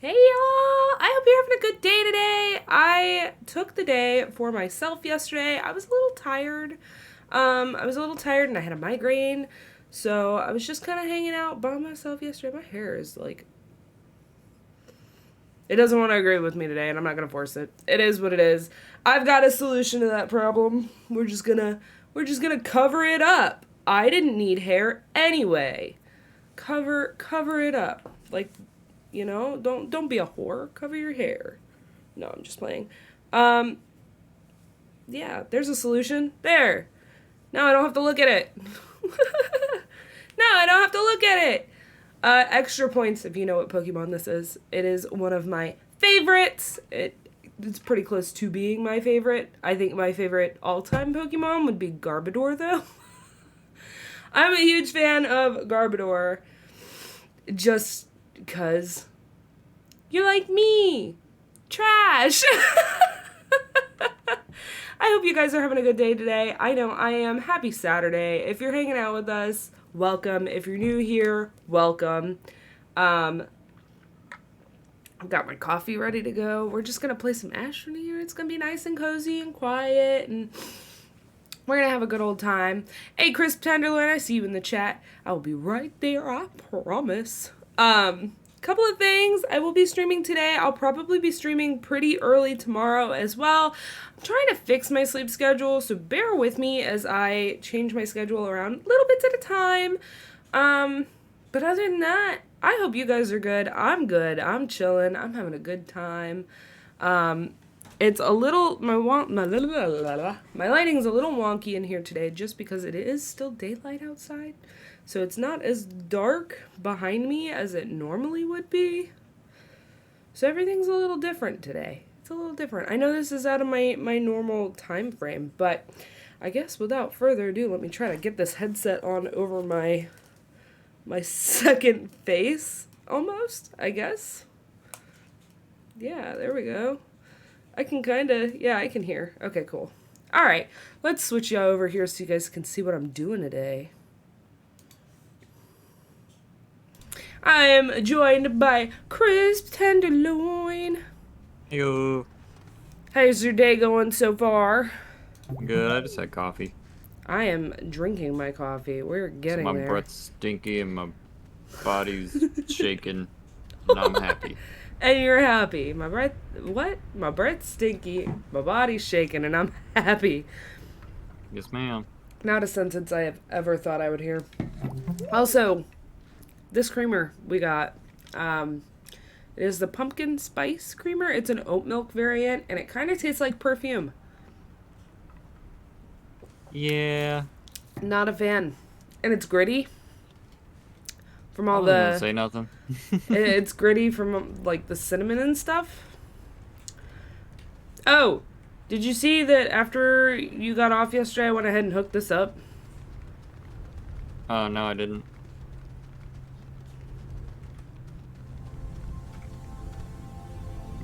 Hey y'all! I hope you're having a good day today. I took the day for myself yesterday. I was a little tired. And I had a migraine. So I was just kind of hanging out by myself yesterday. My hair is like... It doesn't want to agree with me today, and I'm not going to force it. It is what it is. I've got a solution to that problem. We're just gonna cover it up. I didn't need hair anyway. Cover it up. Like... You know, don't be a whore. Cover your hair. No, I'm just playing. Yeah, there's a solution. There. Now I don't have to look at it. Extra points if you know what Pokemon this is. It is one of my favorites. It's pretty close to being my favorite. I think my favorite all-time Pokemon would be Garbodor, though. I'm a huge fan of Garbodor. Just... because you're like me. Trash. I hope you guys are having a good day today. I know I am. Happy Saturday. If you're hanging out with us, welcome. If you're new here, welcome. I've got my coffee ready to go. We're just going to play some Ashton here. It's going to be nice and cozy and quiet, and we're going to have a good old time. Hey, Crisp Tenderloin, I see you in the chat. I will be right there, I promise. Couple of things. I will be streaming today. I'll probably be streaming pretty early tomorrow as well. I'm trying to fix my sleep schedule, so bear with me as I change my schedule around little bits at a time. But other than that, I hope you guys are good. I'm good. I'm chilling. I'm having a good time. It's a little, my lighting's a little wonky in here today just because it is still daylight outside. So it's not as dark behind me as it normally would be. So everything's a little different today. It's a little different. I know this is out of my normal time frame, but I guess without further ado, let me try to get this headset on over my second face, almost, I guess. Yeah, there we go. I can I can hear. Okay, cool. All right, let's switch you over here so you guys can see what I'm doing today. I am joined by Crisp Tenderloin. Yo. How's your day going so far? Good, I just had coffee. I am drinking my coffee. We're getting so my there. breath's stinky and my body's shaking, and I'm happy. And you're happy. My breath's stinky, my body's shaking, and I'm happy. Yes, ma'am. Not a sentence I have ever thought I would hear. Also, this creamer we got, it is the pumpkin spice creamer. It's an oat milk variant, and it kind of tastes like perfume. Yeah. Not a fan. And it's gritty. From all I wasn't gonna say nothing. It's gritty from, like, the cinnamon and stuff. Oh, did you see that after you got off yesterday, I went ahead and hooked this up? Oh, no, I didn't.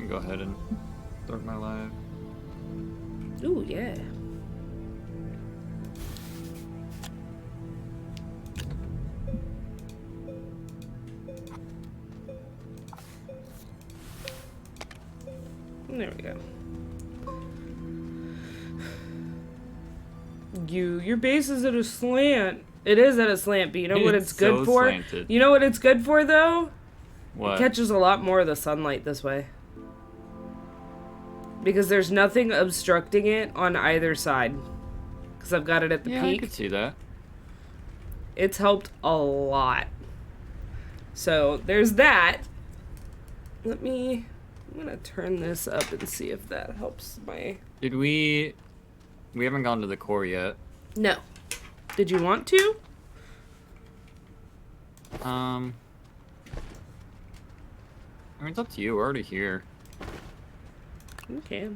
Go ahead and start my live. Ooh, yeah. There we go. Your base is at a slant. It is at a slant, but you know what it's good for? Slanted. You know what it's good for, though? What? It catches a lot more of the sunlight this way. Because there's nothing obstructing it on either side. Because I've got it at the peak. I could see that. It's helped a lot. So, there's that. I'm gonna turn this up and see if that helps my... Did we haven't gone to the core yet. No. Did you want to? I mean, it's up to you. We're already here. Okay.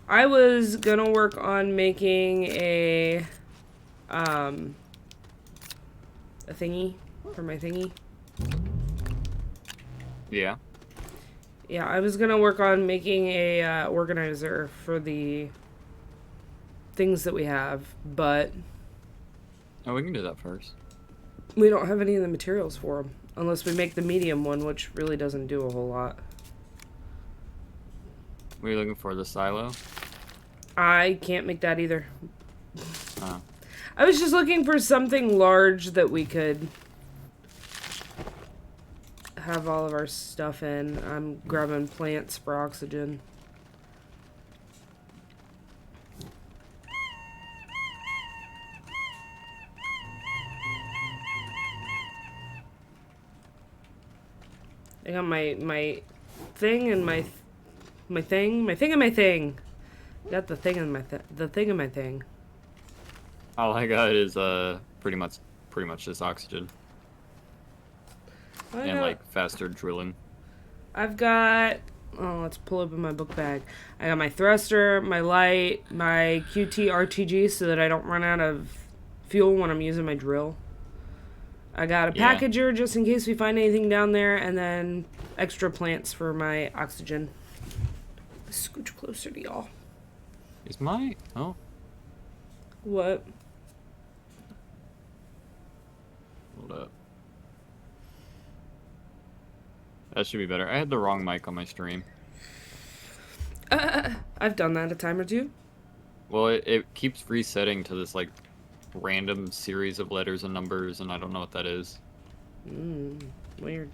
I was gonna work on making a thingy for my thingy. Yeah. Yeah, I was gonna work on making a organizer for the things that we have, but Oh, we can do that first. we don't have any of the materials for them. Unless we make the medium one, which really doesn't do a whole lot. What are you looking for? The silo? I can't make that either. Oh. I was just looking for something large that we could have all of our stuff in. I'm grabbing plants for oxygen. I got my thing and my thing and my thing. Got the thing and the thing and my thing. All I got is pretty much just oxygen and like faster drilling. I've got, oh, let's pull open my book bag. I got my thruster, my light, my QTRTG so that I don't run out of fuel when I'm using my drill. I got a packager just in case we find anything down there, and then extra plants for my oxygen. Scooch closer to y'all. Is my... Oh. What? Hold up. That should be better. I had the wrong mic on my stream. I've done that a time or two. Well, it keeps resetting to this, like, random series of letters and numbers, and I don't know what that is. Weird.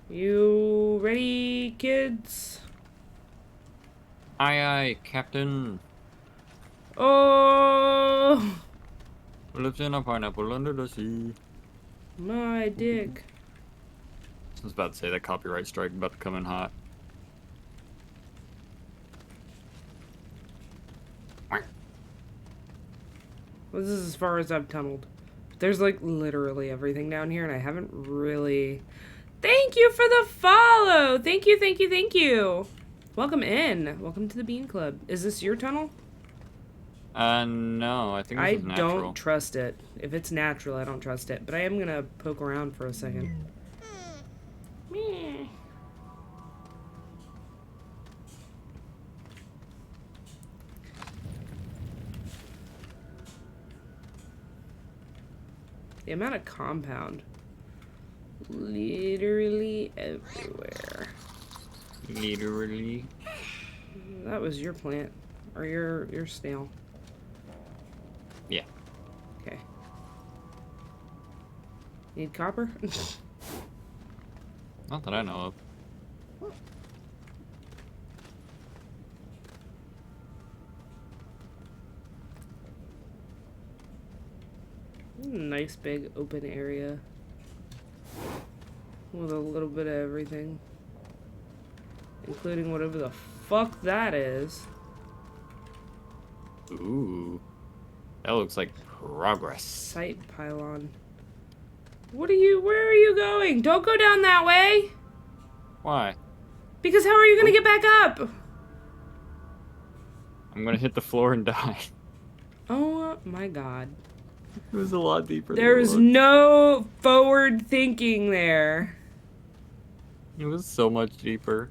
You ready, kids? Aye, aye, Captain. Oh! Lives in a pineapple under the sea. My dick. I was about to say that copyright strike about to come in hot. Well, this is as far as I've tunneled. There's like literally everything down here, and I haven't really... Thank you for the follow! Thank you, thank you, thank you! Welcome in. Welcome to the Bean Club. Is this your tunnel? No, I think this is natural. I don't trust it. If it's natural, I don't trust it. But I am gonna poke around for a second. Meh. The amount of compound. Literally everywhere. Literally. That was your plant. Or your snail. Yeah. Okay. Need copper? Not that I know of. Nice big open area. With a little bit of everything. Including whatever the fuck that is. Ooh. That looks like progress. Site pylon. Where are you going? Don't go down that way! Why? Because how are you gonna get back up? I'm gonna hit the floor and die. Oh my god. It was a lot deeper There's than it looked. no forward thinking there. It was so much deeper.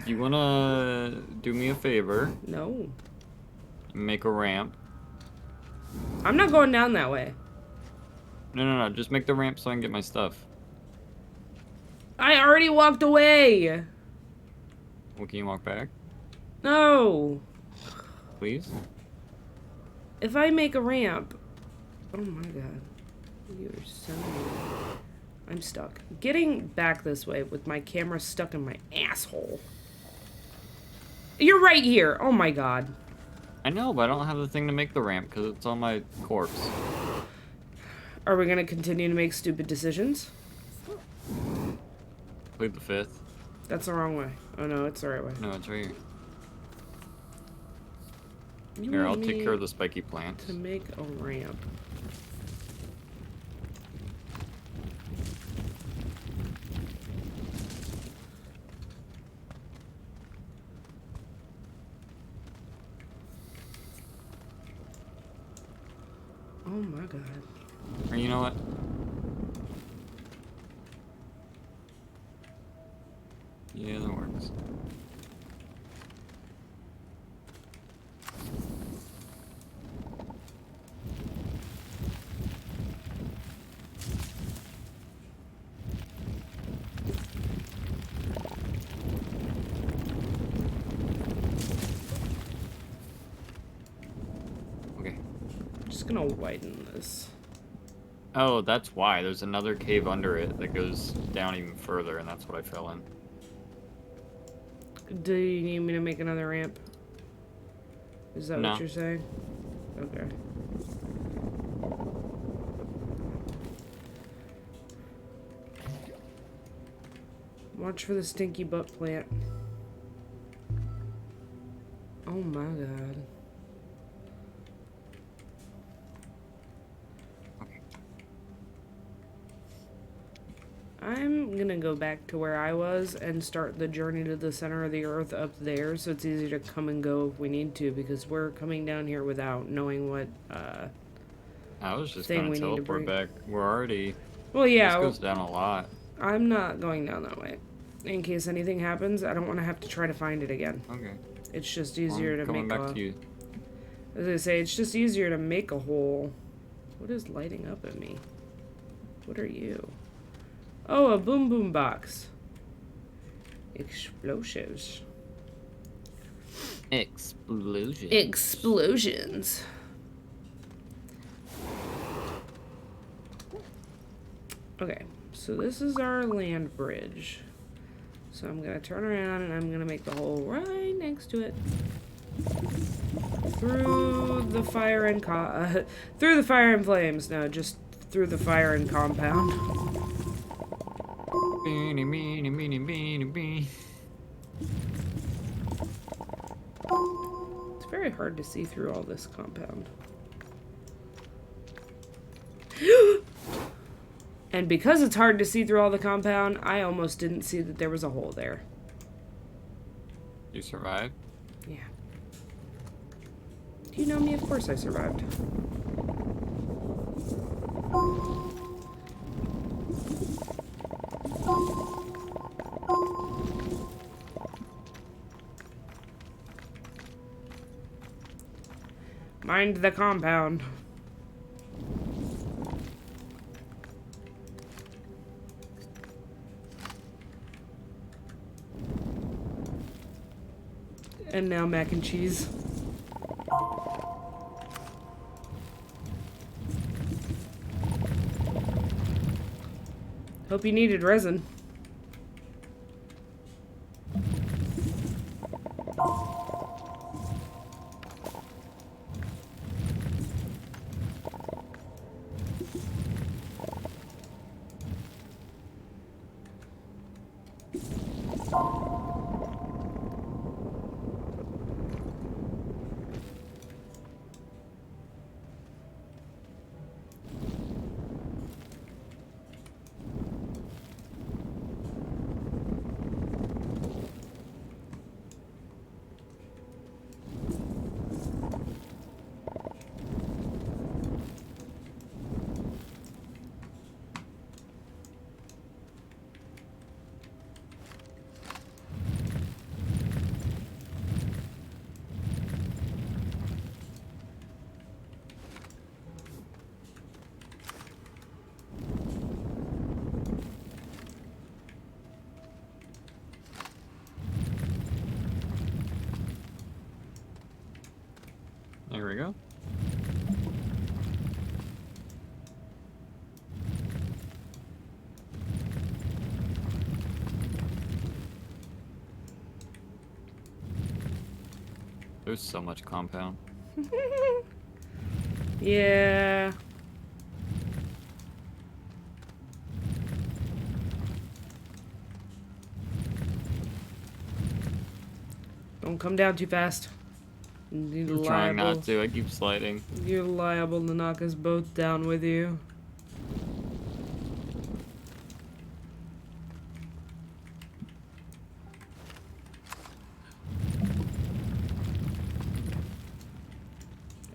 You wanna do me a favor? No. Make a ramp. I'm not going down that way. No. Just make the ramp so I can get my stuff. I already walked away. Well, can you walk back? No. Please? If I make a ramp... Oh my god. You are so weird. I'm stuck. Getting back this way with my camera stuck in my asshole. You're right here. Oh my god. I know, but I don't have the thing to make the ramp because it's on my corpse. Are we gonna continue to make stupid decisions? Plead the fifth. That's the wrong way. Oh no, it's the right way. No, it's right here. You Here, I'll want take me care of the spiky plants. to make a ramp. Oh my god. Or you know what? Yeah, that works. Just gonna widen this. Oh, that's why. There's another cave under it that goes down even further, and that's what I fell in. Do you need me to make another ramp? Is that No. what you're saying? Okay. Watch for the stinky butt plant. Oh my god. I'm gonna go back to where I was and start the journey to the center of the earth up there, so it's easy to come and go if we need to, because we're coming down here without knowing what I was just thing gonna we need to teleport bring. back. We're already. Well, yeah, This goes down a lot. I'm not going down that way. In case anything happens, I don't want to have to try to find it again. Okay. It's just Well, easier to coming make back to you. As I say, it's just easier to make a hole. What is lighting up at me? What are you? Oh, a boom boom box. Explosives. Explosion. Explosions. Okay, so this is our land bridge. So I'm gonna turn around and I'm gonna make the hole right next to it. Through the fire and through the fire and flames. No, just through the fire and compound. Beanie, beanie, beanie, beanie, beanie. It's very hard to see through all this compound. And because it's hard to see through all the compound, I almost didn't see that there was a hole there. You survived? Yeah. Do you know me? Of course I survived. Mind the compound. And now mac and cheese. Hope you needed resin. There we go. There's so much compound. Yeah. Don't come down too fast. You're I'm trying not to. I keep sliding. You're liable to knock us both down with you.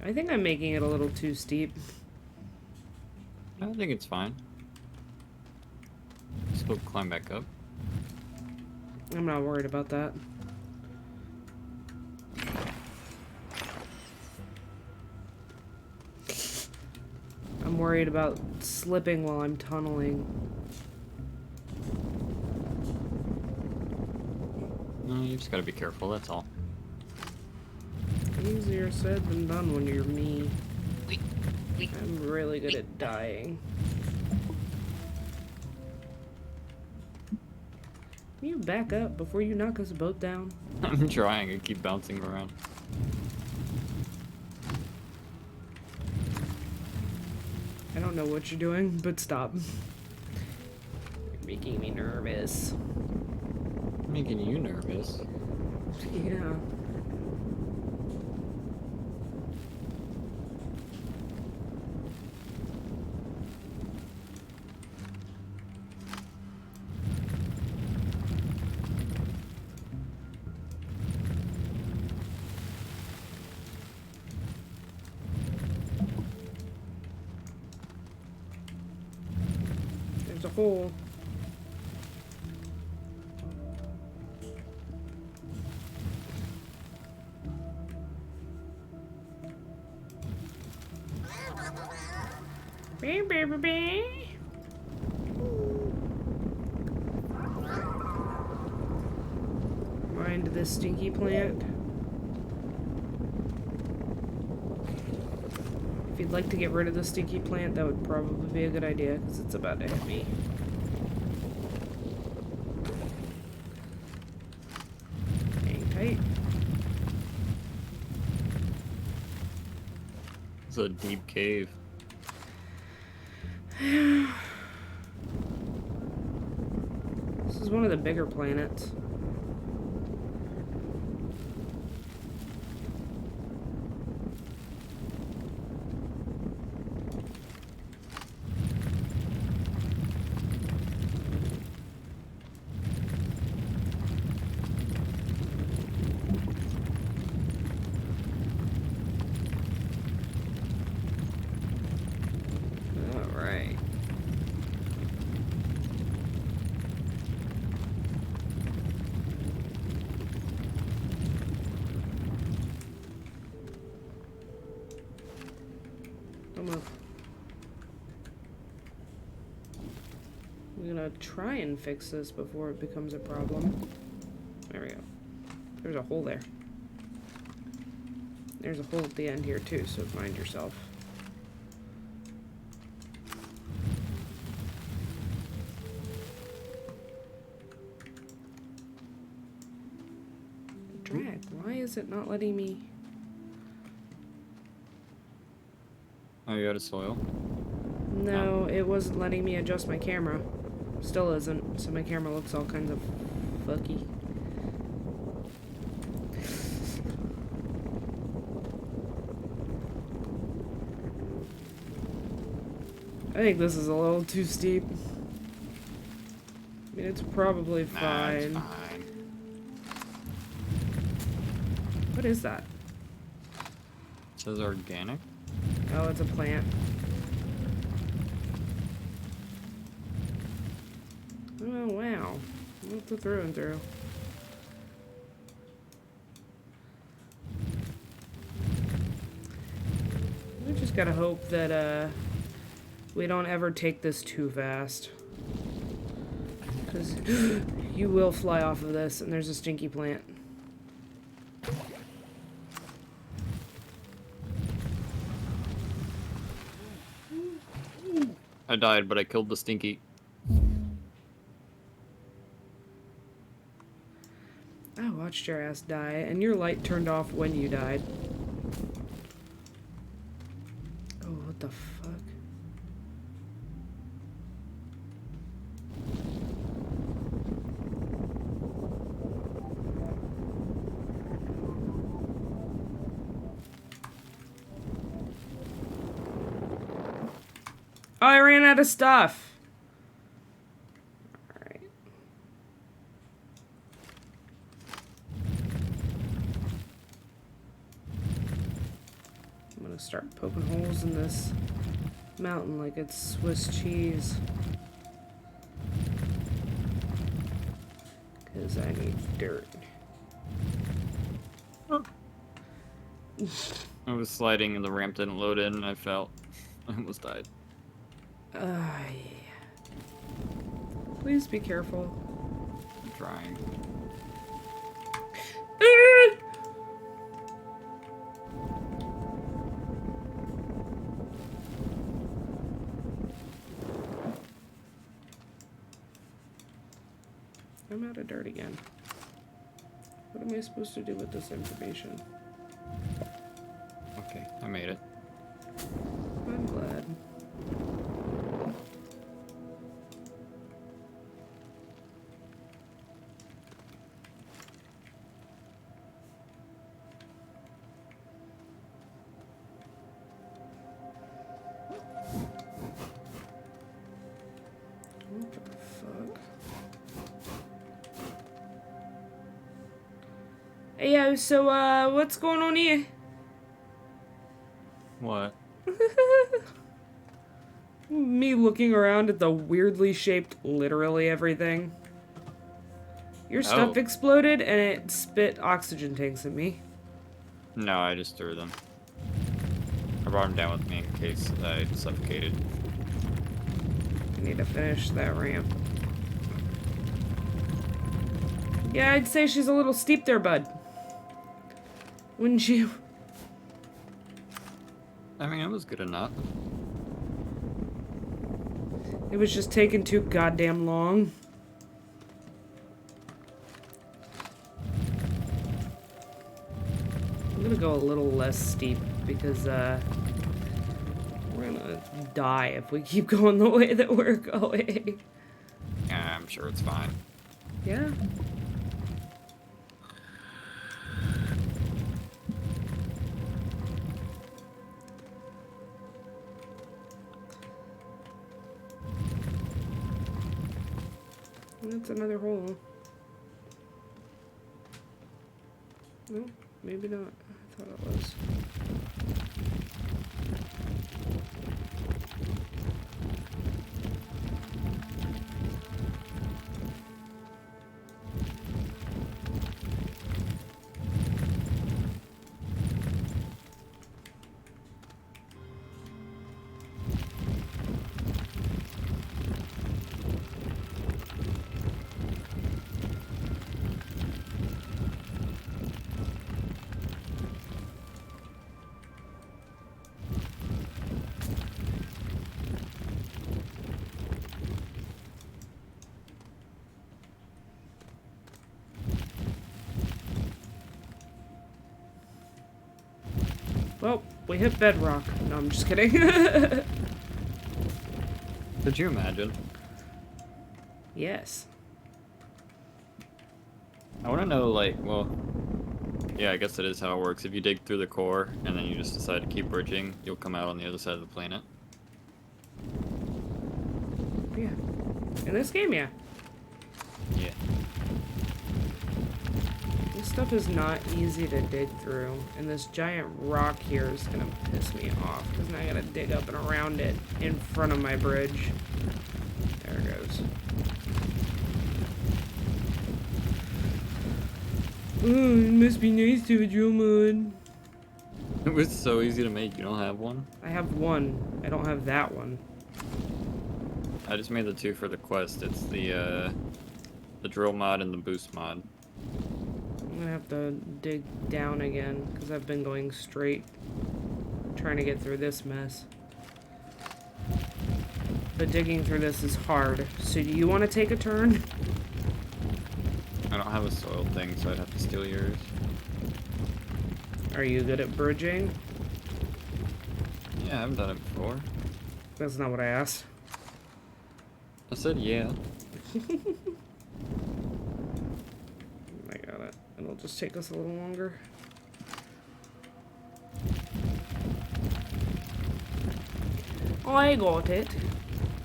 I think I'm making it a little too steep. I think it's fine. Still climb back up. I'm not worried about that. I'm worried about slipping while I'm tunneling. No, you just gotta be careful, that's all. Easier said than done when you're me. I'm really good at dying. Can you back up before you knock us both down? I'm trying. I keep bouncing around. I don't know what you're doing, but stop. You're making me nervous. Making you nervous. Yeah. There's a hole. Mind this stinky plant. If you'd like to get rid of the stinky plant, that would probably be a good idea, because it's about to hit me. Hang tight. It's a deep cave. This is one of the bigger planets. Alright. I'm gonna try and fix this before it becomes a problem. There we go. There's a hole there. There's a hole at the end here too, so mind yourself. Drag. Why is it not letting me? Oh, you out of soil? No, it wasn't letting me adjust my camera. Still isn't, so my camera looks all kinds of fucky. I think this is a little too steep. I mean, it's probably fine. Nah, it's fine. What is that? It says organic. Oh, it's a plant. Oh, wow. What's it through and through? We just gotta hope that, we don't ever take this too fast. Because you will fly off of this, and there's a stinky plant. I died, but I killed the stinky. I watched your ass die, and your light turned off when you died. Oh, what the fuck? Oh, I ran out of stuff. Alright. I'm gonna start poking holes in this mountain like it's Swiss cheese. Because I need dirt. I was sliding and the ramp didn't load in and I fell. I almost died. Yeah. Please be careful. I'm trying. I'm out of dirt again. What am I supposed to do with this information? Okay, I made it. I'm glad. What the fuck? Hey, yo, so, what's going on here? What? Me looking around at the weirdly shaped literally everything. Your stuff Oh. exploded and it spit oxygen tanks at me. No, I just threw them. I brought them down with me in case I suffocated. I need to finish that ramp. Yeah, I'd say she's a little steep there, bud. Wouldn't you? I mean, it was good enough. It was just taking too goddamn long. I'm gonna go a little less steep because, we're gonna die if we keep going the way that we're going. Yeah, I'm sure it's fine. Yeah. That's another hole. No, maybe not. I thought it was. Well, we hit bedrock. No, I'm just kidding. Could you imagine? Yes. I want to know, like, well, yeah, I guess it is how it works. If you dig through the core and then you just decide to keep bridging, you'll come out on the other side of the planet. Yeah. In this game, yeah. Yeah. This stuff is not easy to dig through, and this giant rock here is gonna piss me off, because now I gotta dig up and around it in front of my bridge. There it goes. Oh, it must be nice to have a drill mod. It was so easy to make. You don't have one? I have one. I don't have that one. I just made the two for the quest. It's the drill mod and the boost mod. I'm gonna have to dig down again, because I've been going straight, trying to get through this mess. But digging through this is hard. So do you want to take a turn? I don't have a soil thing, so I'd have to steal yours. Are you good at bridging? Yeah, I've done it before. That's not what I asked. I said yeah. I got it. It'll just take us a little longer. I got it.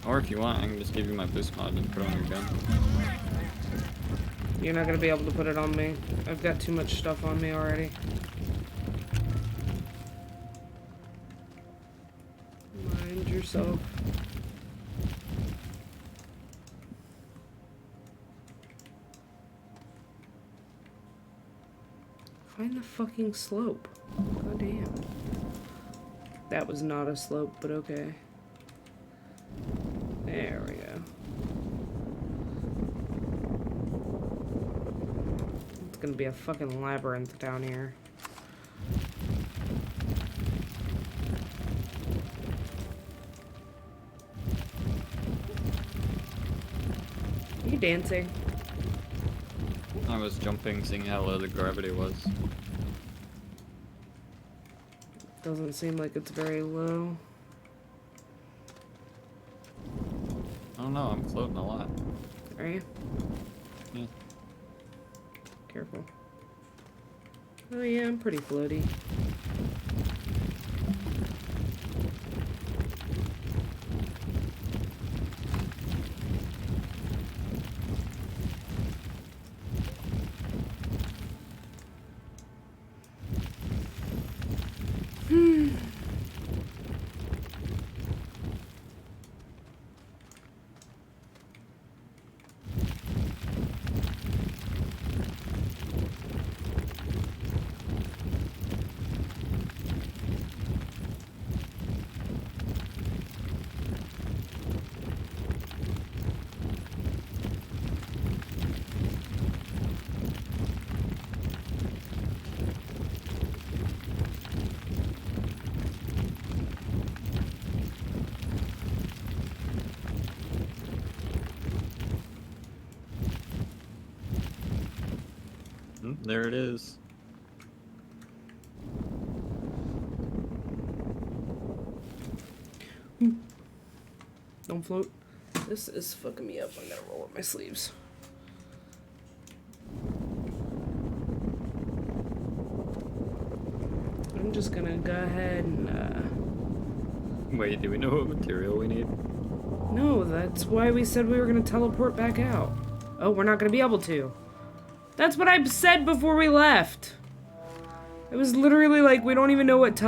Or if you want, I can just give you my boost mod and put it on your gun. You're not gonna be able to put it on me. I've got too much stuff on me already. Mind yourself. Find the fucking slope. God damn. That was not a slope, but okay. There we go. It's gonna be a fucking labyrinth down here. Are you dancing? I was jumping, seeing how low the gravity was. Doesn't seem like it's very low. I don't know, I'm floating a lot. Are you? Yeah. Careful. Oh yeah, I'm pretty floaty. There it is. Don't float. This is fucking me up. I gotta roll up my sleeves. I'm just gonna go ahead and, Wait, do we know what material we need? No, that's why we said we were gonna teleport back out. Oh, we're not gonna be able to. That's what I said before we left. It was literally like, we don't even know what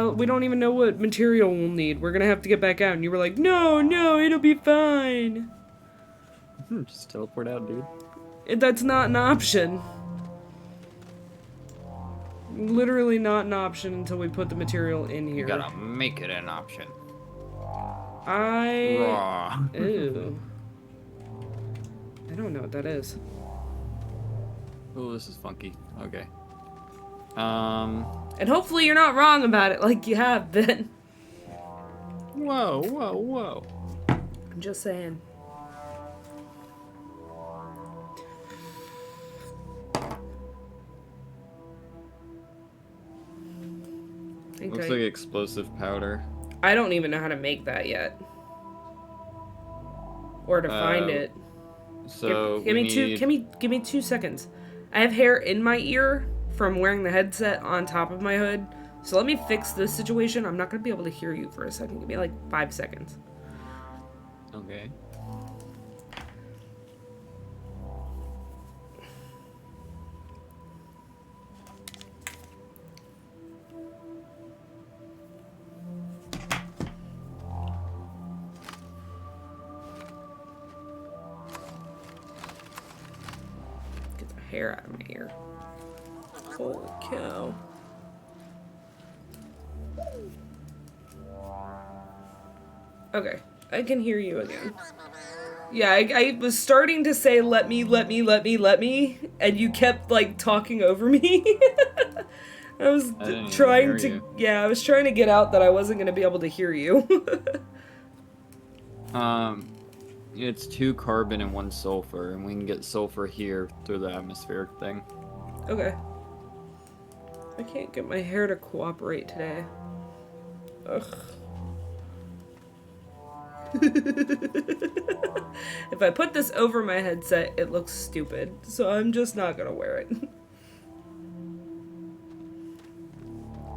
material we'll need. We're gonna have to get back out. And you were like, no, it'll be fine. Just teleport out, dude. That's not an option. Literally not an option until we put the material in here. You gotta make it an option. Raw. Ew. I don't know what that is. Oh, this is funky. Okay. And hopefully you're not wrong about it like you have been. Whoa. I'm just saying. Looks like explosive powder. I don't even know how to make that yet. Or to find it. So give me 2 seconds. I have hair in my ear from wearing the headset on top of my hood. So let me fix this situation. I'm not gonna be able to hear you for a second. Give me like 5 seconds. Okay. Get the hair out of my ear. Holy cow. Okay, I can hear you again. Yeah, I was starting to say let me, and you kept like talking over me. I was trying to, I was trying to get out that I wasn't going to be able to hear you. It's 2 carbon and 1 sulfur, and we can get sulfur here through the atmospheric thing. Okay. I can't get my hair to cooperate today. Ugh. If I put this over my headset, it looks stupid, so I'm just not gonna wear it.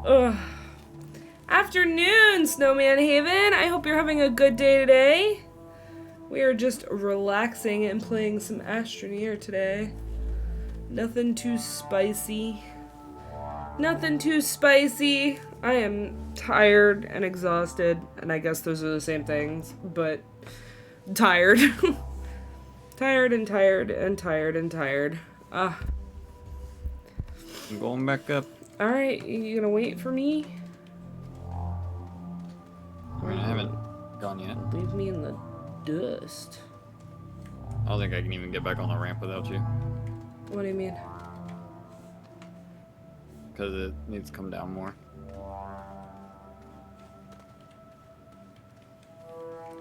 Ugh. Afternoon, Snowman Haven! I hope you're having a good day today. We are just relaxing and playing some Astroneer today. Nothing too spicy. Nothing too spicy. I am tired and exhausted, and I guess those are the same things, but tired. Tired and tired and tired and tired. I'm going back up. Alright, you gonna wait for me? I mean, I haven't gone yet. Leave me in the dust. I don't think I can even get back on the ramp without you. What do you mean? Because it needs to come down more.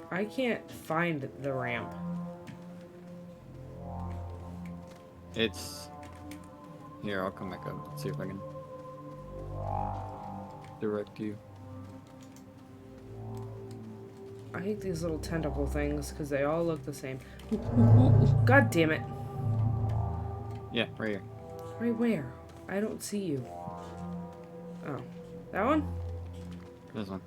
I can't find the ramp. It's Here, I'll come back up. Let's see if I can direct you. I hate these little tentacle things because they all look the same. Ooh, ooh, ooh, ooh. God damn it. Yeah, right here. Right where? I don't see you. Oh. That one? This one.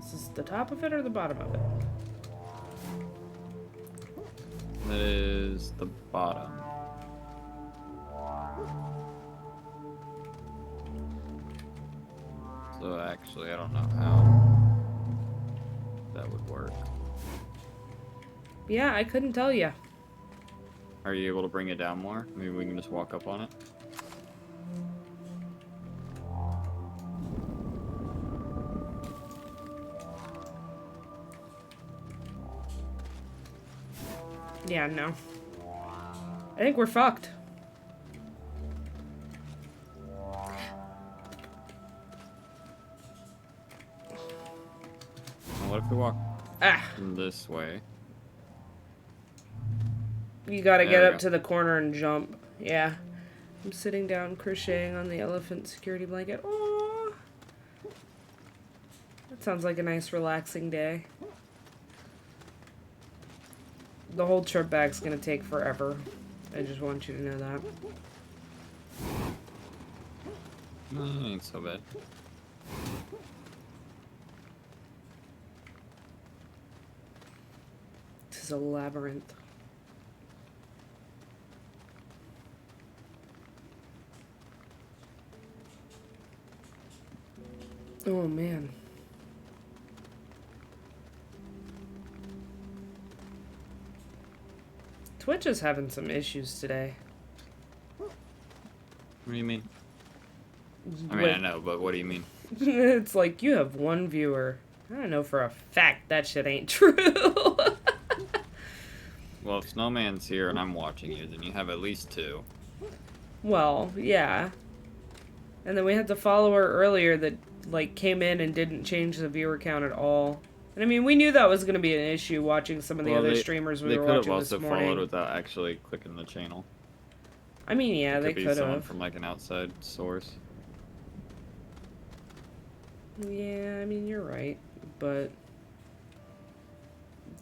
Is this the top of it or the bottom of it? That is the bottom. So actually, I don't know how that would work. Yeah, I couldn't tell you. Are you able to bring it down more? Maybe we can just walk up on it. Yeah, no. I think we're fucked. Well, what if we walk Ah, this way? you gotta There get we up go. to the corner and jump. Yeah. I'm sitting down crocheting on the elephant security blanket. Oh, that sounds like a nice relaxing day. The whole trip back's gonna take forever. I just want you to know that. Ain't so bad. This is a labyrinth. Oh man. Twitch is having some issues today. What do you mean? I mean, I know, but what do you mean? It's like you have one viewer. I know for a fact that shit ain't true. Well, if Snowman's here and I'm watching you, then you have at least 2. Well, yeah. And then we had the follower earlier that like came in and didn't change the viewer count at all. And I mean, we knew that was going to be an issue watching some of the other streamers we were watching this morning. They could have also followed without actually clicking the channel. I mean, yeah, they Could could be someone have. from like an outside source. Yeah, I mean, you're right, but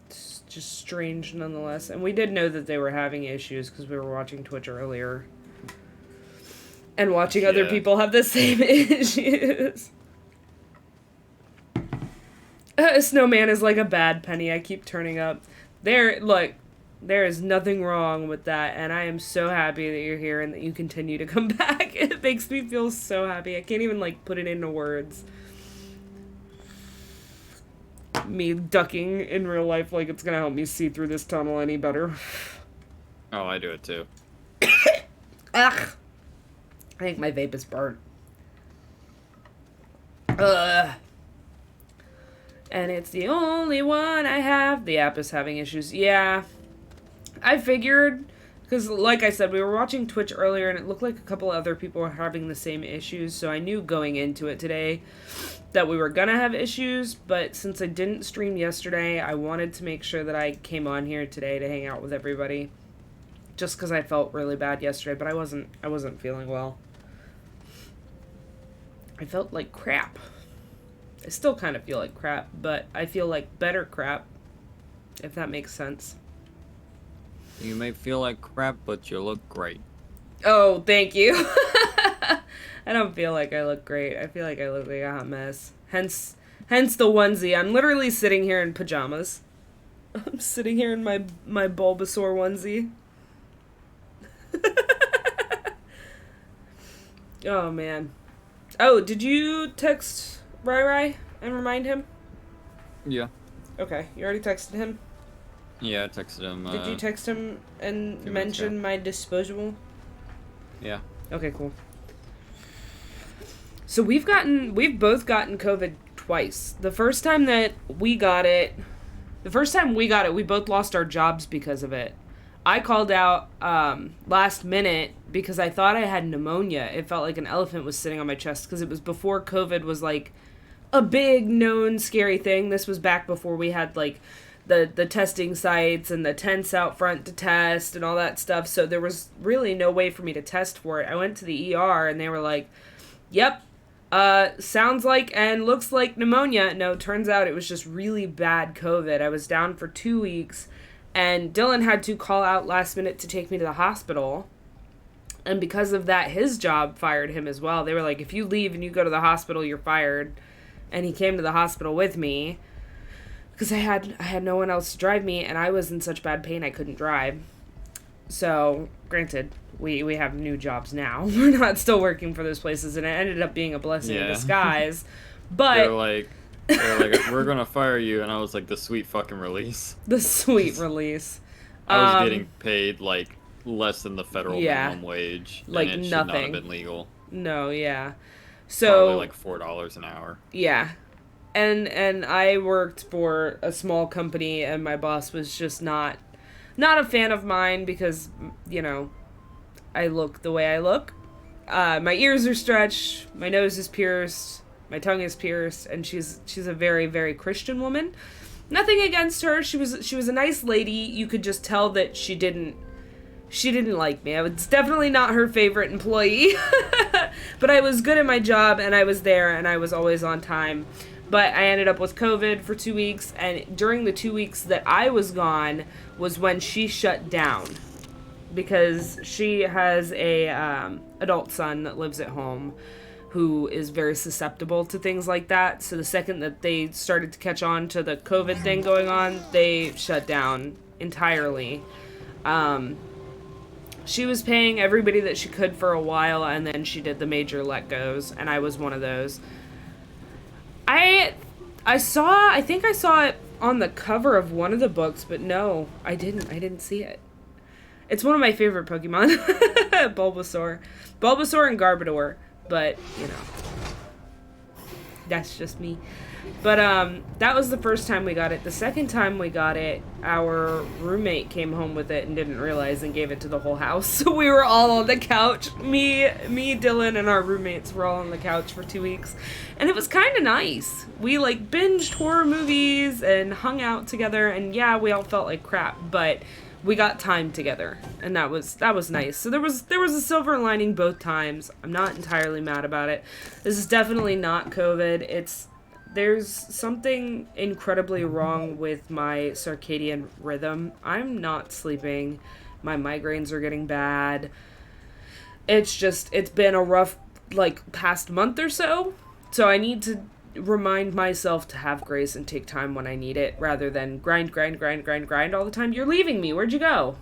it's just strange nonetheless. And we did know that they were having issues because we were watching Twitch earlier. And watching other Yeah. people have the same issues. Snowman is like a bad penny. I keep turning up. Look, there is nothing wrong with that, and I am so happy that you're here and that you continue to come back. It makes me feel so happy. I can't even, like, put it into words. Me ducking in real life like it's gonna help me see through this tunnel any better. Oh, I do it too. Ugh. I think my vape is burnt. Ugh. And it's the only one I have. The app is having issues. Yeah. I figured, because like I said, we were watching Twitch earlier and it looked like a couple other people were having the same issues, so I knew going into it today that we were gonna have issues, but since I didn't stream yesterday, I wanted to make sure that I came on here today to hang out with everybody. Just because I felt really bad yesterday, but I wasn't feeling well. I felt like crap. I still kind of feel like crap, but I feel like better crap, if that makes sense. You may feel like crap, but you look great. Oh, thank you. I don't feel like I look great. I feel like I look like a hot mess. Hence the onesie. I'm literally sitting here in pajamas. I'm sitting here in my Bulbasaur onesie. Oh, man. Oh, did you text Rai and remind him? Yeah. Okay, you already texted him? Yeah, I texted him. Did you text him and minutes mention ago. my disposable? Yeah. Okay, cool. So we've both gotten COVID twice. The first time we got it, we both lost our jobs because of it. I called out last minute because I thought I had pneumonia. It felt like an elephant was sitting on my chest because it was before COVID was like a big known scary thing. This was back before we had like the testing sites and the tents out front to test and all that stuff. So there was really no way for me to test for it. I went to the ER and they were like, "Yep, sounds like and looks like pneumonia." No, turns out it was just really bad COVID. I was down for 2 weeks, and Dylan had to call out last minute to take me to the hospital. And because of that, his job fired him as well. They were like, if you leave and you go to the hospital, you're fired. And he came to the hospital with me because I had no one else to drive me, and I was in such bad pain I couldn't drive. So, granted, we have new jobs now. We're not still working for those places, and it ended up being a blessing in disguise. But they're like, we're gonna fire you, and I was like, the sweet fucking release. The sweet release. I was getting paid like less than the federal minimum wage, like and it nothing. should not have been legal. No, yeah. So probably like $4 an hour. Yeah. And I worked for a small company, and my boss was just not a fan of mine because, you know, I look the way I look. My ears are stretched, my nose is pierced, my tongue is pierced, and she's a very, very Christian woman. Nothing against her. She was a nice lady. You could just tell that she didn't like me. I was definitely not her favorite employee. But I was good at my job, and I was there, and I was always on time. But I ended up with COVID for 2 weeks, and during the 2 weeks that I was gone was when she shut down. Because she has a adult son that lives at home who is very susceptible to things like that. So the second that they started to catch on to the COVID thing going on, they shut down entirely. She was paying everybody that she could for a while, and then she did the major let-goes, and I was one of those. I think I saw it on the cover of one of the books, but no, I didn't see it. It's one of my favorite Pokemon. Bulbasaur and Garbodor, but, you know, that's just me. But that was the first time we got it. The second time we got it, our roommate came home with it and didn't realize and gave it to the whole house. So we were all on the couch. Me, Dylan, and our roommates were all on the couch for 2 weeks. And it was kind of nice. We, like, binged horror movies and hung out together. And, yeah, we all felt like crap. But we got time together. And that was nice. So there was a silver lining both times. I'm not entirely mad about it. This is definitely not COVID. There's something incredibly wrong with my circadian rhythm. I'm not sleeping. My migraines are getting bad. It's been a rough, like, past month or so. So I need to remind myself to have grace and take time when I need it, rather than grind all the time. You're leaving me. Where'd you go?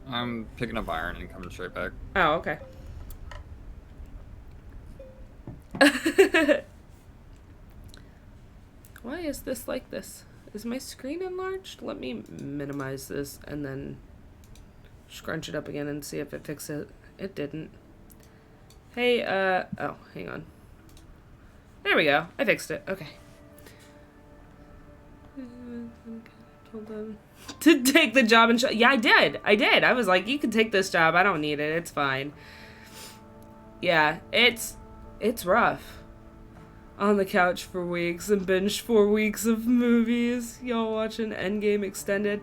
I'm picking up iron and coming straight back. Oh, okay. Why is this like this? Is my screen enlarged? Let me minimize this and then scrunch it up again and see if it fixes it. It didn't. Hey, oh, hang on. There we go. I fixed it. Okay. Hold on. To take the job and yeah, I did. I was like, you can take this job. I don't need it. It's fine. Yeah, it's rough. On the couch for weeks and binged 4 weeks of movies. Y'all watching Endgame Extended?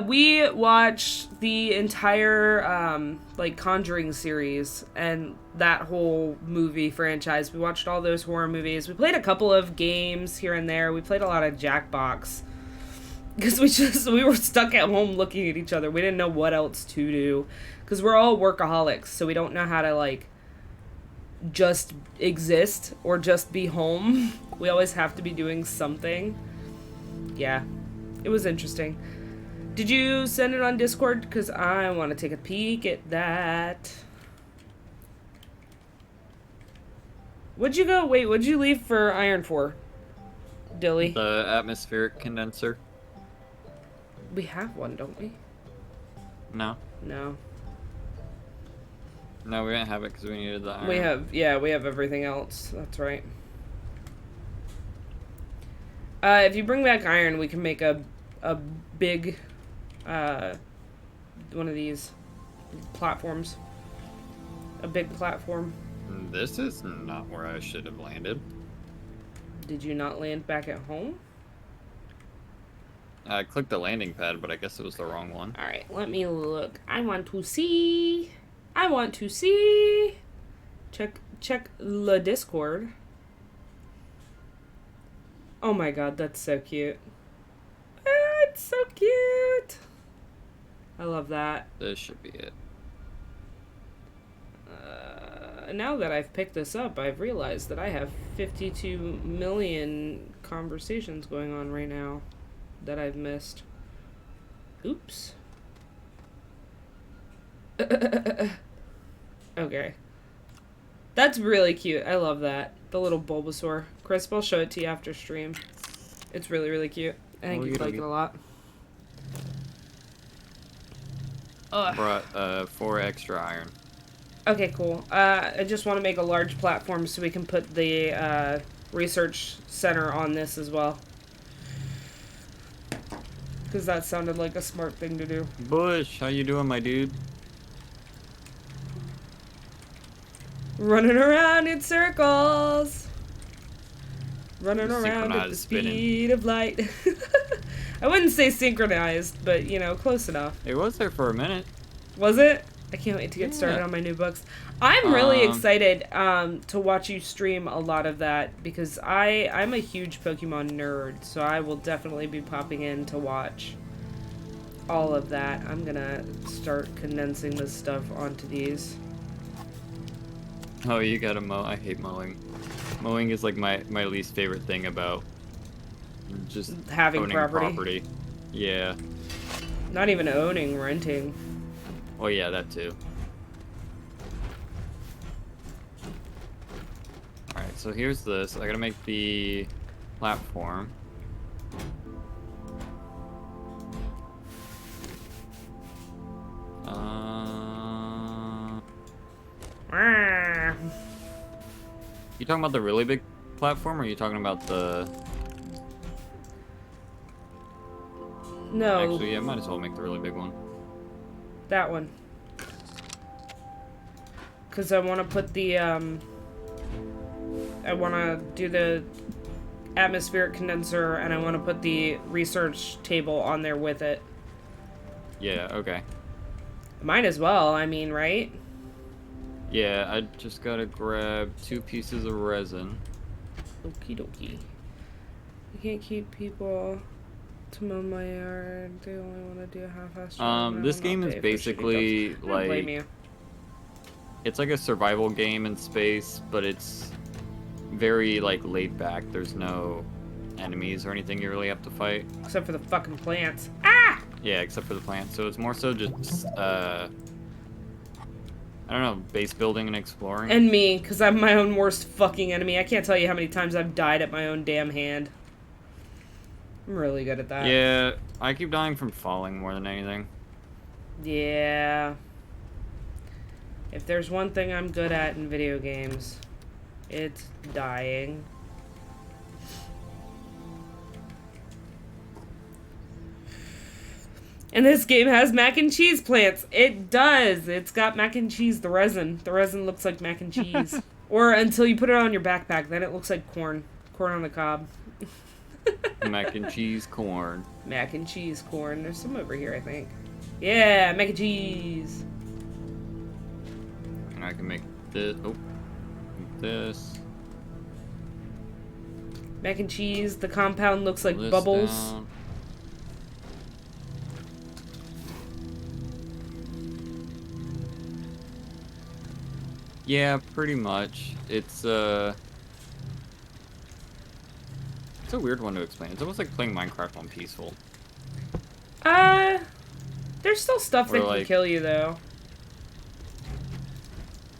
We watched the entire, like, Conjuring series and that whole movie franchise. We watched all those horror movies. We played a couple of games here and there. We played a lot of Jackbox. Because we were stuck at home looking at each other. We didn't know what else to do. Because we're all workaholics, so we don't know how to, like, just exist or just be home. We always have to be doing something. Yeah, it was interesting. Did you send it on Discord? Because I want to take a peek at that. What'd you leave for iron for, Dilly? The atmospheric condenser. We have one, don't we? No. No. No, we didn't have it because we needed the iron. We have everything else. That's right. If you bring back iron, we can make a big one of these platforms. A big platform. This is not where I should have landed. Did you not land back at home? I clicked the landing pad, but I guess it was the wrong one. Alright, let me look. I want to see. I want to see. Check the Discord. Oh my god, that's so cute. It's so cute. I love that. This should be it. Now that I've picked this up, I've realized that I have 52 million conversations going on right now that I've missed. Oops. Okay. That's really cute. I love that. The little Bulbasaur. Crisp, I'll show it to you after stream. It's really, really cute. I think you'd like it a lot. Brought 4 extra iron. Okay, cool. I just want to make a large platform so we can put the research center on this as well. Because that sounded like a smart thing to do. Bush, how you doing, my dude? Running around in circles. Running around at the speed of light. I wouldn't say synchronized, but, you know, close enough. It was there for a minute. Was it? I can't wait to get started on my new books. I'm really excited to watch you stream a lot of that because I'm a huge Pokemon nerd, so I will definitely be popping in to watch all of that. I'm gonna start condensing this stuff onto these. Oh, you gotta mow. I hate mowing. Mowing is like my least favorite thing about just having owning property. Yeah. Not even owning, renting. Oh yeah, that too. Alright, so here's this. I gotta make the platform. You talking about the really big platform, or are you talking about the... No. Actually, yeah, might as well make the really big one. That one. Because I want to put the, I want to do the atmospheric condenser, and I want to put the research table on there with it. Yeah, okay. Might as well, I mean, right? Yeah, I just gotta grab 2 pieces of resin. Okie dokie. You can't keep people to mow my yard. They only want to do a half-assed job. This game is basically like... blame you. It's like a survival game in space, but it's very, like, laid back. There's no enemies or anything you really have to fight. Except for the fucking plants. Ah! Yeah, except for the plants. So it's more so just, I don't know, base building and exploring. And me, because I'm my own worst fucking enemy. I can't tell you how many times I've died at my own damn hand. I'm really good at that. Yeah, I keep dying from falling more than anything. Yeah. If there's one thing I'm good at in video games, it's dying. And this game has mac and cheese plants. It does. It's got mac and cheese, the resin. The resin looks like mac and cheese. Or until you put it on your backpack, then it looks like corn. Corn on the cob. Mac and cheese corn. Mac and cheese corn. There's some over here, I think. Yeah, mac and cheese. And I can make this. Oh, make this. Mac and cheese. The compound looks like bubbles. Down. Yeah, pretty much. It's a weird one to explain. It's almost like playing Minecraft on peaceful. There's still stuff that can kill you, though.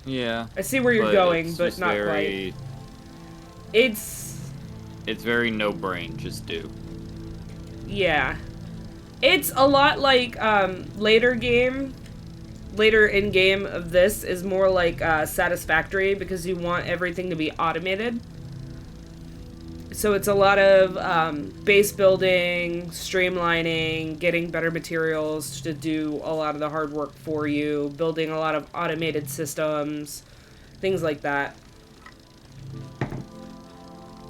Yeah. I see where you're going, but not quite. It's very no brain, just do. Yeah. It's a lot like, later in game of this is more like, Satisfactory, because you want everything to be automated. So it's a lot of base building, streamlining, getting better materials to do a lot of the hard work for you, building a lot of automated systems, things like that.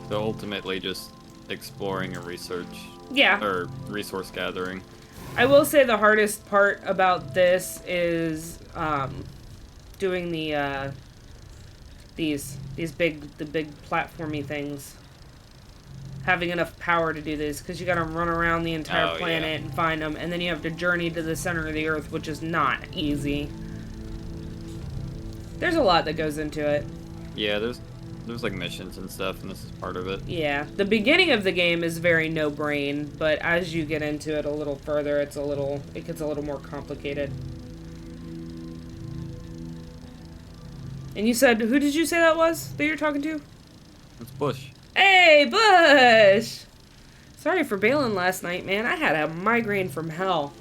So ultimately just exploring and research. Yeah. Or resource gathering. I will say the hardest part about this is doing the the big platformy things. Having enough power to do this, because you gotta run around the entire planet and find them, and then you have to journey to the center of the Earth, which is not easy. There's a lot that goes into it. Yeah, there's like missions and stuff, and this is part of it. Yeah, the beginning of the game is very no brain, but as you get into it a little further, it gets a little more complicated. And you said, who did you say that was that you're talking to? It's Bush. Hey, Bush! Sorry for bailing last night, man. I had a migraine from hell.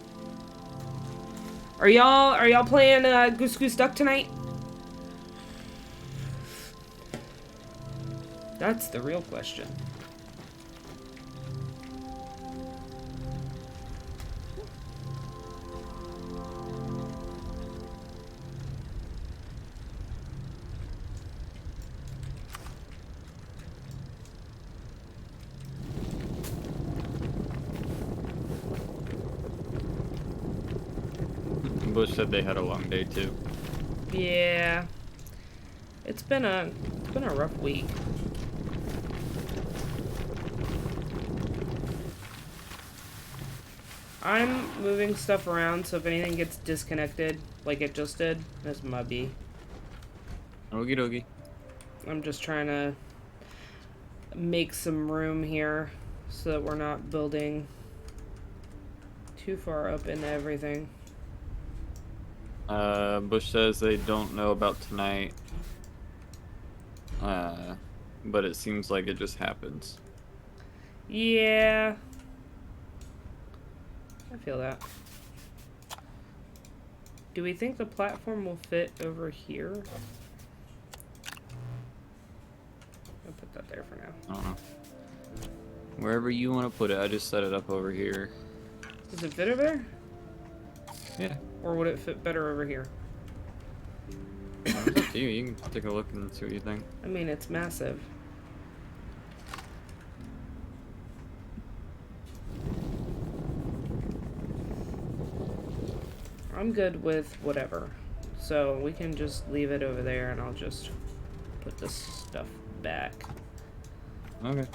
Are y'all playing Goose Goose Duck tonight? That's the real question. Bush said they had a long day too. Yeah. It's been a rough week. I'm moving stuff around, so if anything gets disconnected, like it just did, that's Mubby. Okie dokie. I'm just trying to make some room here so that we're not building too far up into everything. Bush says they don't know about tonight. But it seems like it just happens. Yeah. I feel that. Do we think the platform will fit over here? I'll put that there for now. I don't know. Wherever you want to put it, I just set it up over here. Does it fit over there? Yeah. Or would it fit better over here? It's up to you. You can take a look and see what you think. I mean, it's massive. I'm good with whatever. So we can just leave it over there and I'll just put this stuff back. Okay.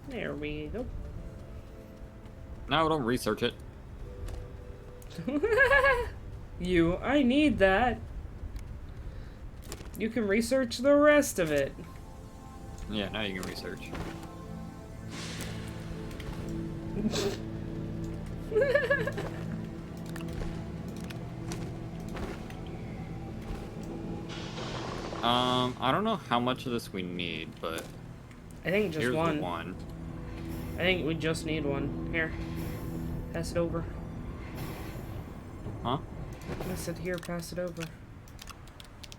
There we go. No, don't research it. I need that. You can research the rest of it. Yeah, now you can research. I don't know how much of this we need, but I think just here's one. one. I think we just need one. Here. Pass it over. Huh? I said here, pass it over.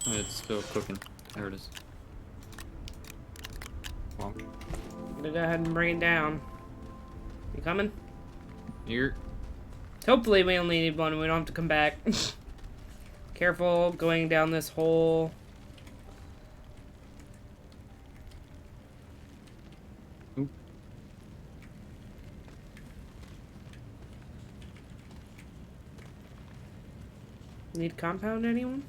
It's still cooking. There it is. Well, Go ahead and bring it down. You coming? here. Hopefully we only need one and we don't have to come back. Careful going down this hole. Oop. Need compound, anyone?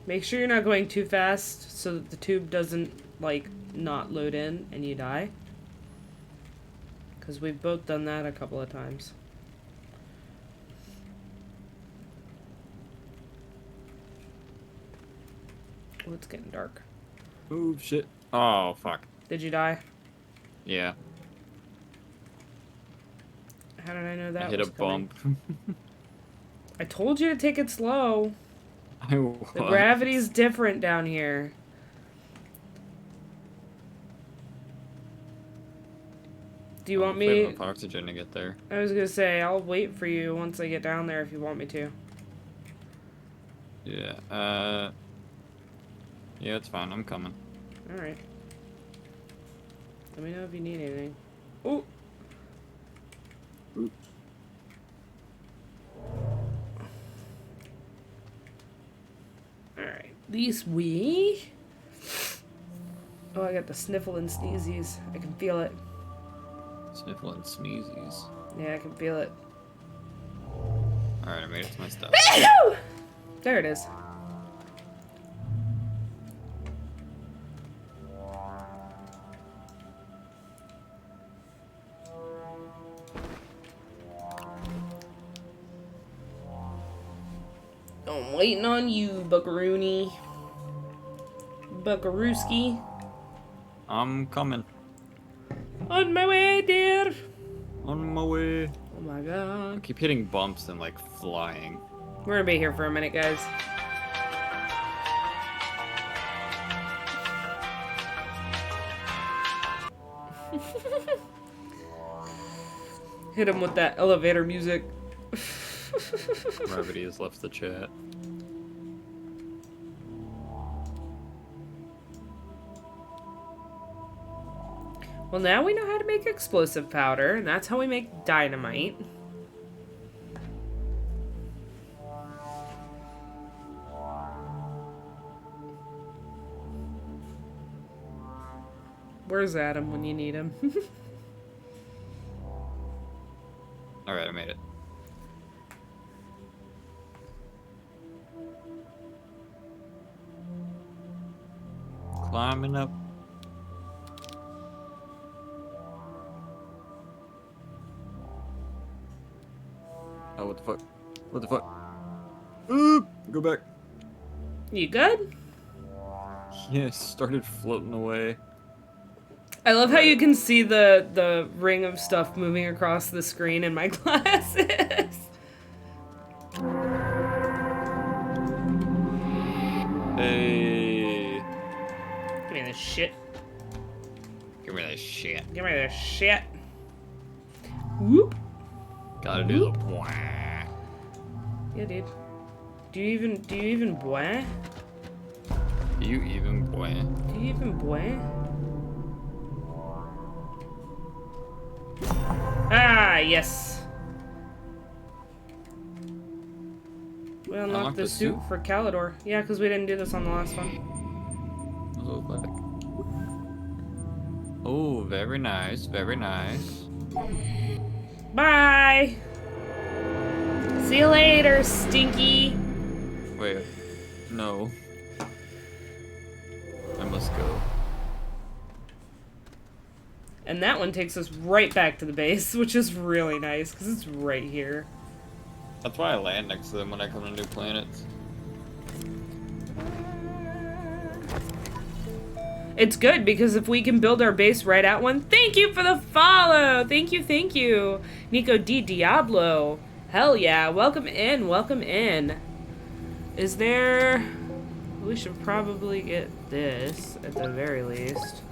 Make sure you're not going too fast so that the tube doesn't, like, not load in and you die. Because we've both done that a couple of times. Oh, it's getting dark. Oh, shit. Oh, fuck. Did you die? Yeah. How did I know that I hit was a coming? bump. I told you to take it slow. I was. The gravity's different down here. Do you want Hopefully I have me... enough oxygen to get there. I was gonna say, I'll wait for you once I get down there if you want me to. Yeah, yeah, it's fine. I'm coming. Alright. Let me know if you need anything. Oh! Ooh. Alright. These we... Oh, I got the sniffle and sneezies. I can feel it. Sniffle and sneezies. Yeah, I can feel it. Alright, I made it to my stuff. There it is. I'm waiting on you, Buckaroony. Buckarooski. I'm coming. On my way, dear. On my way. Oh my I god. keep hitting bumps and like flying. We're gonna be here for a minute, guys. Hit him with that elevator music. Gravity has left the chat. Well, now we know how to make explosive powder, and that's how we make dynamite. Where's Adam when you need him? Alright, I made it. Climbing up. Oh, what the fuck? What the fuck? Oop! Go back. You good? Yeah, it started floating away. I love how you can see the ring of stuff moving across the screen in my glasses. Hey. Give me this shit. Give me that shit. Give me this shit. Whoop. Gotta do the wah. Yeah, dude. Do you even boy? Do you even boy? Do you even boy? Ah, yes. We unlocked the suit for Calidor. Yeah, because we didn't do this on the last one. Oh, very nice, very nice. Bye! See you later, Stinky! Wait, no. I must go. And that one takes us right back to the base, which is really nice, because it's right here. That's why I land next to them when I come to new planets. It's good, because if we can build our base right at one... Thank you for the follow! Thank you, thank you! Nico D. Diablo. Hell yeah, welcome in, welcome in. Is there... We should probably get this, at the very least.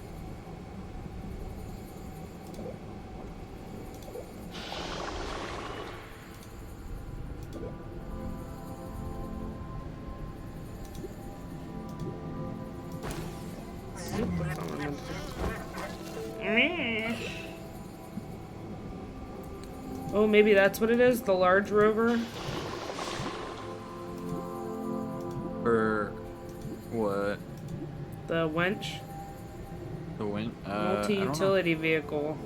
Oh, maybe that's what it is? The large rover? Or what? The wench? The wind? Multi-utility vehicle.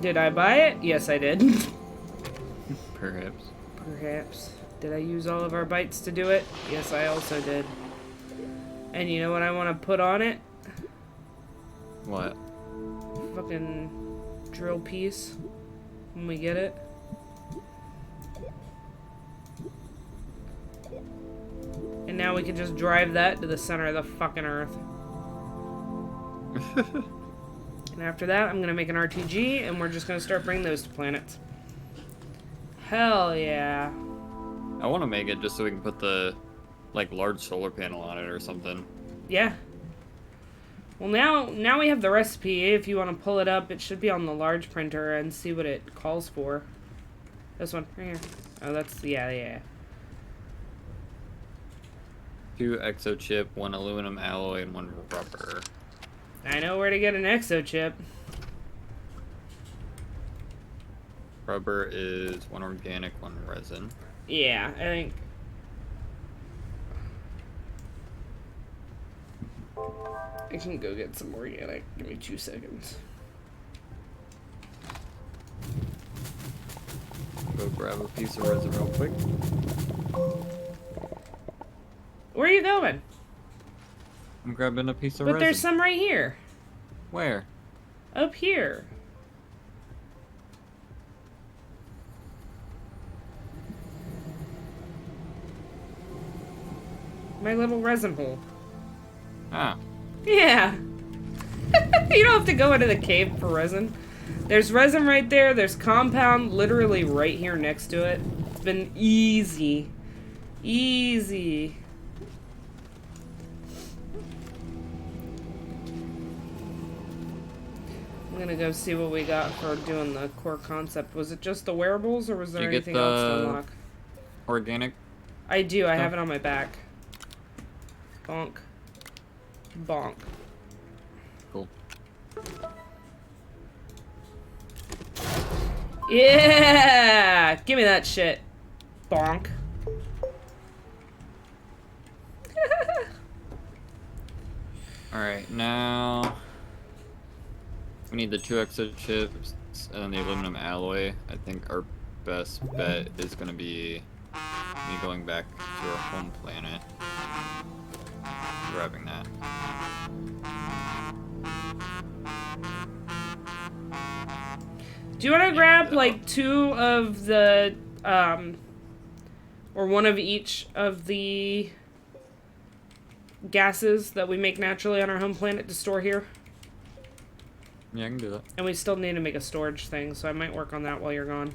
Did I buy it? Yes, I did. Perhaps. Perhaps. Did I use all of our bytes to do it? Yes, I also did. And you know what I want to put on it? What? Fucking drill piece. When we get it. now we can just drive that to the center of the fucking Earth. And after that, I'm gonna make an RTG, and we're just gonna start bringing those to planets. Hell yeah. I want to make it just so we can put the, like, large solar panel on it or something. Yeah. Well, now we have the recipe. If you want to pull it up, it should be on the large printer and see what it calls for. This one, right here. Oh, that's, yeah. 2 exo chip, 1 aluminum alloy, and 1 rubber. I know where to get an exo chip. Rubber is 1 organic, 1 resin. Yeah, I think. I can go get some organic. Give me 2 seconds. Go grab a piece of resin real quick. Where are you going? I'm grabbing a piece of But resin. there's some right here. Where? Up here. My little resin hole. Ah. Yeah. You don't have to go into the cave for resin. There's resin right there. There's compound literally right here next to it. It's been easy. Easy. I'm gonna go see what we got for doing the core concept. Was it just the wearables, or was there anything else to unlock? Organic? I do. I have it on my back. Bonk. Bonk. Cool. Yeah! Give me that shit. Bonk. Alright, now we need the 2 exo chips and then the aluminum alloy. I think our best bet is going to be me going back to our home planet, grabbing that. Do you want to grab like 2 of the, or 1 of each of the gases that we make naturally on our home planet to store here? Yeah, I can do that. And we still need to make a storage thing, so I might work on that while you're gone.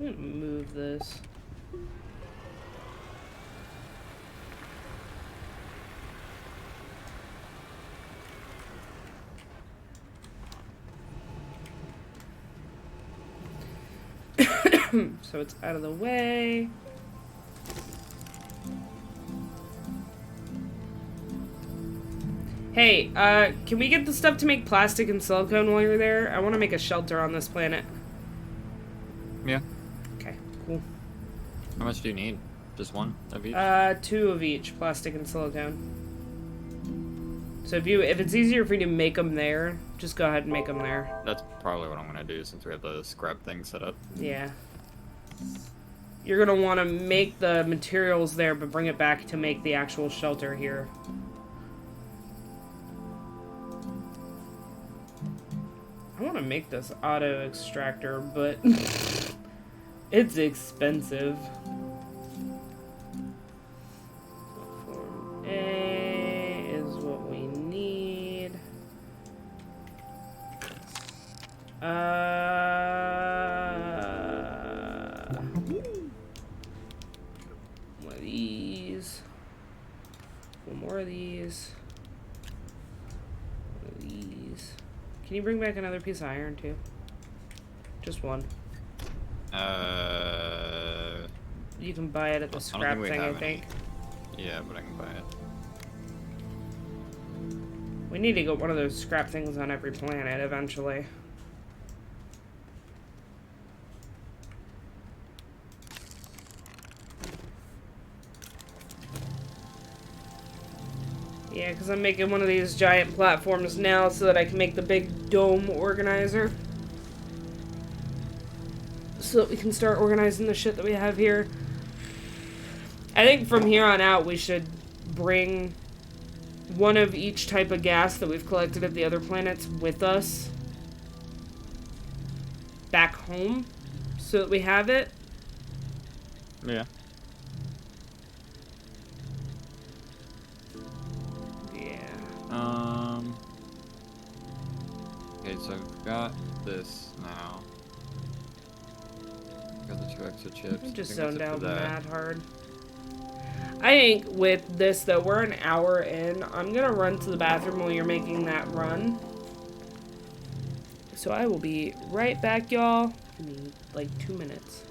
I'm gonna move this. So it's out of the way. Hey, can we get the stuff to make plastic and silicone while you're there? I want to make a shelter on this planet. Yeah. Okay, cool. How much do you need? Just 1 of each? 2 of each, plastic and silicone. So if it's easier for you to make them there, just go ahead and make them there. That's probably what I'm going to do since we have the scrap thing set up. Yeah. You're going to want to make the materials there, but bring it back to make the actual shelter here. I want to make this auto extractor, but it's expensive. Form A is what we need. One of these. One more of these. One of these. Can you bring back another piece of iron too? Just 1. You can buy it at the scrap thing, I think. Yeah, but I can buy it. We need to get one of those scrap things on every planet eventually. Yeah, because I'm making one of these giant platforms now so that I can make the big dome organizer. so that we can start organizing the shit that we have here. I think from here on out we should bring one of each type of gas that we've collected at the other planets with us back home so that we have it. Yeah. Yeah. Okay, so I've got this now. Got the 2 extra chips. I'm just I think zoned that's it out for that. mad hard. I think with this, though, we're an hour in. I'm gonna run to the bathroom while you're making that run. So I will be right back, y'all. Give me like 2 minutes.